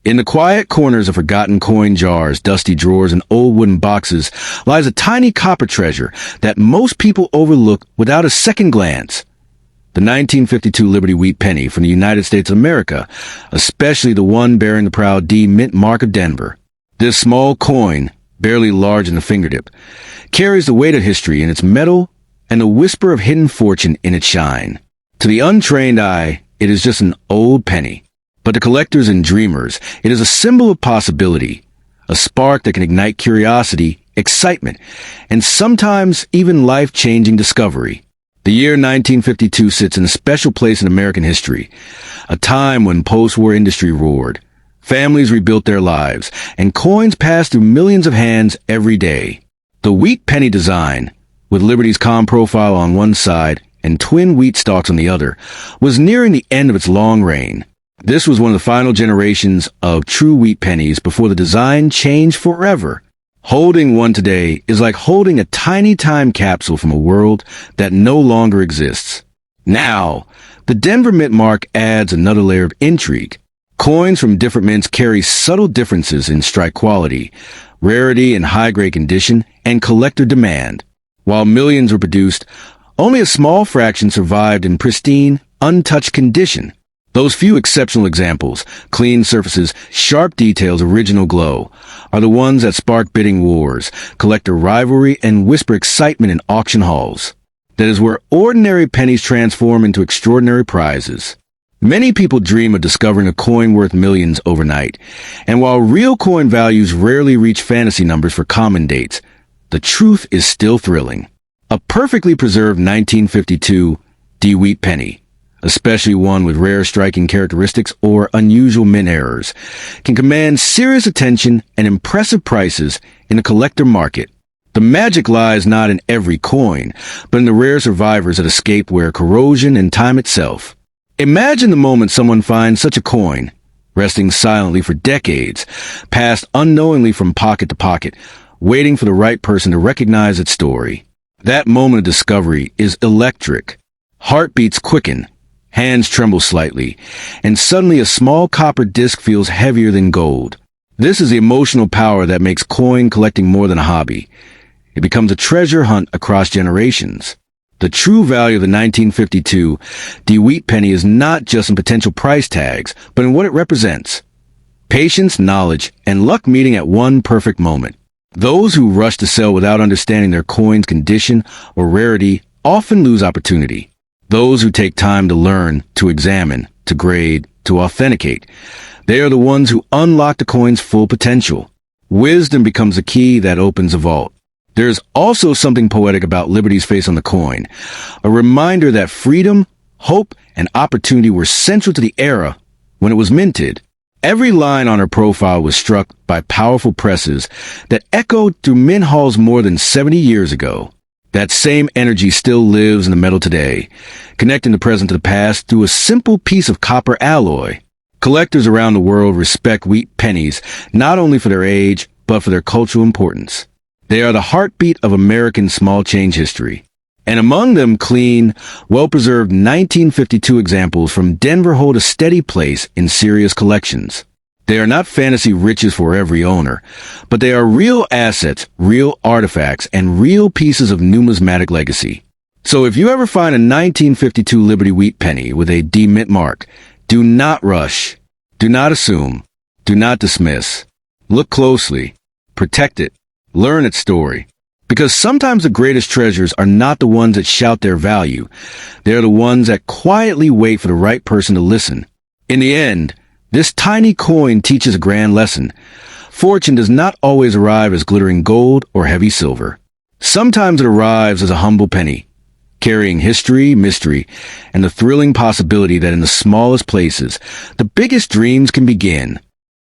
In the quiet corners of forgotten coin jars, dusty drawers, and old wooden boxes lies a tiny copper treasure that most people overlook without a second glance. The 1952 Liberty Wheat penny from the United States of America, especially the one bearing the proud D mint mark of Denver. This small coin, barely larger than a fingertip, carries the weight of history in its metal and the whisper of hidden fortune in its shine. To the untrained eye, it is just an old penny. But to collectors and dreamers, it is a symbol of possibility, a spark that can ignite curiosity, excitement, and sometimes even life-changing discovery. The year 1952 sits in a special place in American history, a time when post-war industry roared, families rebuilt their lives, and coins passed through millions of hands every day. The wheat penny design, with Liberty's calm profile on one side and twin wheat stalks on the other, was nearing the end of its long reign. This was one of the final generations of true wheat pennies before the design changed forever. Holding one today is like holding a tiny time capsule from a world that no longer exists. Now, the Denver Mint mark adds another layer of intrigue. Coins from different mints carry subtle differences in strike quality, rarity and high-grade condition, and collector demand. While millions were produced, only a small fraction survived in pristine, untouched condition. Those few exceptional examples, clean surfaces, sharp details, original glow, are the ones that spark bidding wars, collector rivalry, and whisper excitement in auction halls. That is where ordinary pennies transform into extraordinary prizes. Many people dream of discovering a coin worth millions overnight, and while real coin values rarely reach fantasy numbers for common dates, the truth is still thrilling. A perfectly preserved 1952 D wheat penny, especially one with rare striking characteristics or unusual mint errors, can command serious attention and impressive prices in the collector market. The magic lies not in every coin, but in the rare survivors that escape wear corrosion and time itself. Imagine the moment someone finds such a coin, resting silently for decades, passed unknowingly from pocket to pocket, waiting for the right person to recognize its story. That moment of discovery is electric. Heartbeats quicken, hands tremble slightly, and suddenly a small copper disc feels heavier than gold. This is the emotional power that makes coin collecting more than a hobby. It becomes a treasure hunt across generations. The true value of the 1952 D wheat penny is not just in potential price tags, but in what it represents. Patience, knowledge, and luck meeting at one perfect moment. Those who rush to sell without understanding their coin's condition or rarity often lose opportunity. Those who take time to learn, to examine, to grade, to authenticate, they are the ones who unlock the coin's full potential. Wisdom becomes the key that opens a vault. There is also something poetic about Liberty's face on the coin, a reminder that freedom, hope, and opportunity were central to the era when it was minted. Every line on her profile was struck by powerful presses that echoed through mint halls more than 70 years ago. That same energy still lives in the metal today, connecting the present to the past through a simple piece of copper alloy. Collectors around the world respect wheat pennies not only for their age, but for their cultural importance. They are the heartbeat of American small change history. And among them, clean, well-preserved 1952 examples from Denver hold a steady place in serious collections. They are not fantasy riches for every owner, but they are real assets, real artifacts, and real pieces of numismatic legacy. So if you ever find a 1952 Liberty Wheat penny with a D mint mark, do not rush, do not assume, do not dismiss. Look closely, protect it, learn its story. Because sometimes the greatest treasures are not the ones that shout their value. They are the ones that quietly wait for the right person to listen. In the end, this tiny coin teaches a grand lesson. Fortune does not always arrive as glittering gold or heavy silver. Sometimes it arrives as a humble penny, carrying history, mystery, and the thrilling possibility that in the smallest places, the biggest dreams can begin.